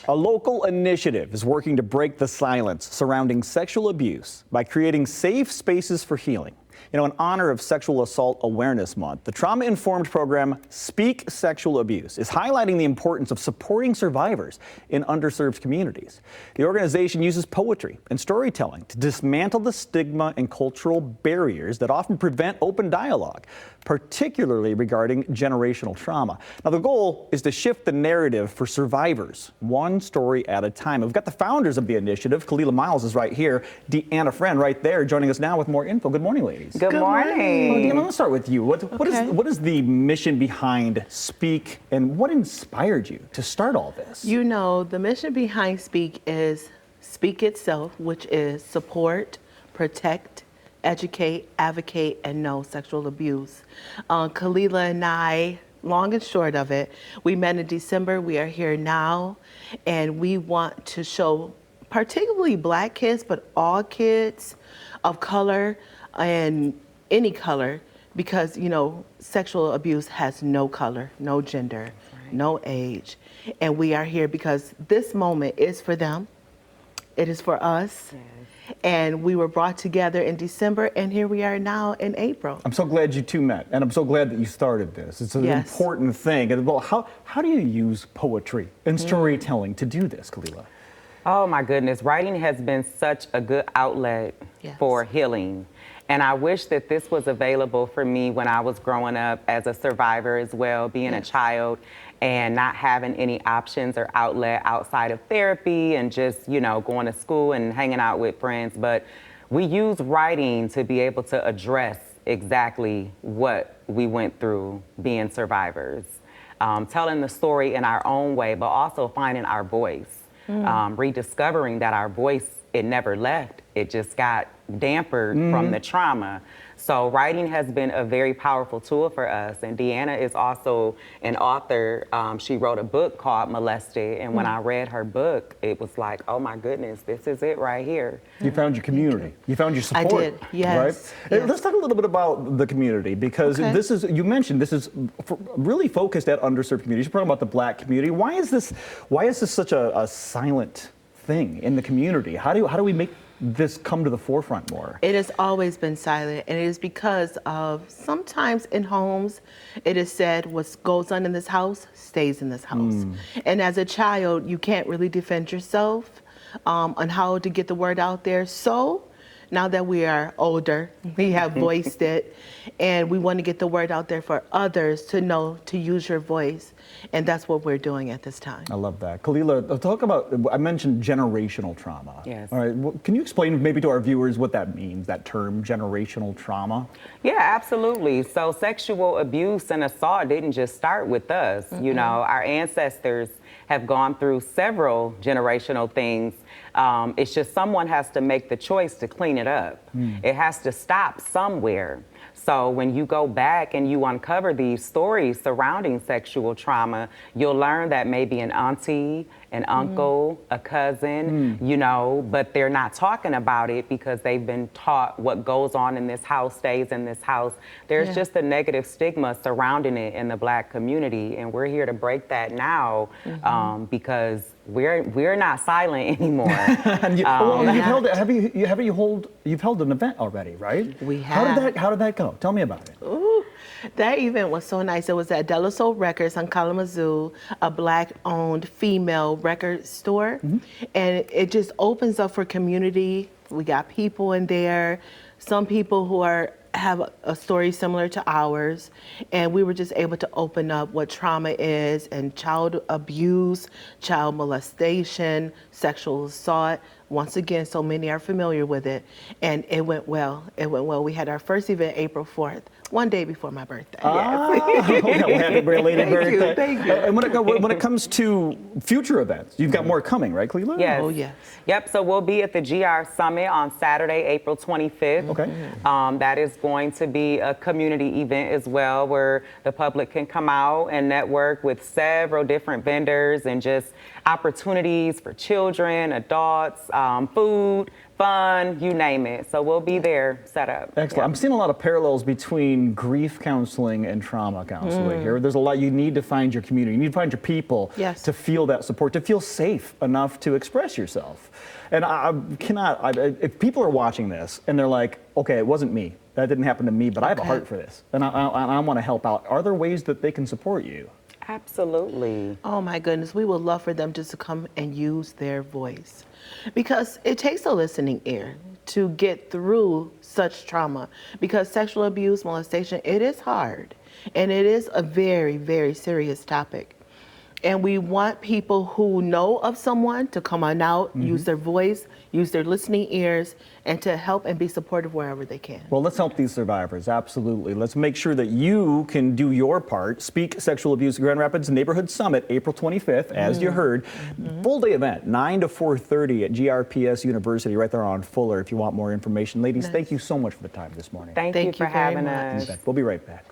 A local initiative is working to break the silence surrounding sexual abuse by creating safe spaces for healing. You know, in honor of Sexual Assault Awareness Month, the trauma-informed program Speak Sexual Abuse is highlighting the importance of supporting survivors in underserved communities. The organization uses poetry and storytelling to dismantle the stigma and cultural barriers that often prevent open dialogue, particularly regarding generational trauma. Now, the goal is to shift the narrative for survivors, one story at a time. We've got the founders of the initiative. Kalila Miles is right here. Deanna Friend right there, joining us now with more info. Good morning, ladies. Good morning. Well, Deanna, let's start with you. What is the mission behind Speak, and what inspired you to start all this? You know, the mission behind Speak is Speak itself, which is support, protect, educate, advocate, and know sexual abuse. Kalila and I, long and short of it, we met in December. We are here now, and we want to show particularly Black kids, but all kids of color and any color, because, you know, sexual abuse has no color, no gender, no age. And we are here because this moment is for them. It is for us. Yes. And we were brought together in December, and here we are now in April. I'm so glad you two met, and I'm so glad that you started this. It's an important thing. And well, how do you use poetry and storytelling to do this, Kalila? Oh my goodness, writing has been such a good outlet for healing. And I wish that this was available for me when I was growing up as a survivor as well, being a child and not having any options or outlet outside of therapy and just, you know, going to school and hanging out with friends. But we use writing to be able to address exactly what we went through being survivors, telling the story in our own way, but also finding our voice, rediscovering that our voice, it never left. It just got dampered from the trauma. So writing has been a very powerful tool for us. And Deanna is also an author. She wrote a book called Molested. And when I read her book, it was like, oh my goodness, this is it right here. You found your community. You found your support. I did, yes. Right? Yes. Let's talk a little bit about the community, because this is, you mentioned this is really focused at underserved communities. You're talking about the Black community. Why is this such a silent thing in the community? How do we make this come to the forefront more? It has always been silent, and it is because of sometimes in homes it is said what goes on in this house stays in this house. And as a child, you can't really defend yourself on how to get the word out there. So now that we are older, we have voiced it, and we want to get the word out there for others to know to use your voice. And that's what we're doing at this time. I love that. Kalila, talk about, I mentioned generational trauma. Yes. All right, can you explain maybe to our viewers what that means, that term, generational trauma? Yeah, absolutely. So sexual abuse and assault didn't just start with us. You know, our ancestors have gone through several generational things. It's just someone has to make the choice to clean it up. It has to stop somewhere. So when you go back and you uncover these stories surrounding sexual trauma, you'll learn that maybe an auntie, an uncle, a cousin, you know, but they're not talking about it because they've been taught what goes on in this house stays in this house. There's just a negative stigma surrounding it in the Black community, and we're here to break that now because we're not silent anymore. You've held an event already, right? We have. How did that go? Tell me about it. Ooh, that event was so nice. It was at De La Soul Records on Kalamazoo, a Black-owned female record store. And it just opens up for community. We got people in there, some people who have a story similar to ours, and we were just able to open up what trauma is and child abuse, child molestation, sexual assault. Once again, so many are familiar with it, and it went well. It went well. We had our first event April 4th, one day before my birthday. Happy belated birthday. Thank you. And when it comes to future events, you've got more coming, right, Kalila? Yes. Oh, yes. Yep, so we'll be at the GR Summit on Saturday, April 25th. Okay. That is going to be a community event as well, where the public can come out and network with several different vendors and just opportunities for children, adults, food, fun, you name it. So we'll be there set up. Excellent. Yeah. I'm seeing a lot of parallels between grief counseling and trauma counseling here. There's a lot, you need to find your community, you need to find your people Yes. to feel that support, to feel safe enough to express yourself. And if people are watching this and they're like, okay, it wasn't me, that didn't happen to me, but I have a heart for this, and I want to help out, are there ways that they can support you? Absolutely. Oh my goodness, we would love for them just to come and use their voice, because it takes a listening ear to get through such trauma, because sexual abuse, molestation, it is hard, and it is a very, very serious topic. And we want people who know of someone to come on out, use their voice, use their listening ears, and to help and be supportive wherever they can. Well, let's help these survivors, absolutely. Let's make sure that you can do your part. Speak Sexual Abuse Grand Rapids Neighborhood Summit, April 25th, as you heard. Full day event, 9 to 4:30 at GRPS University, right there on Fuller, if you want more information. Ladies, thank you so much for the time this morning. Thank you for you very having much. us. We'll be right back.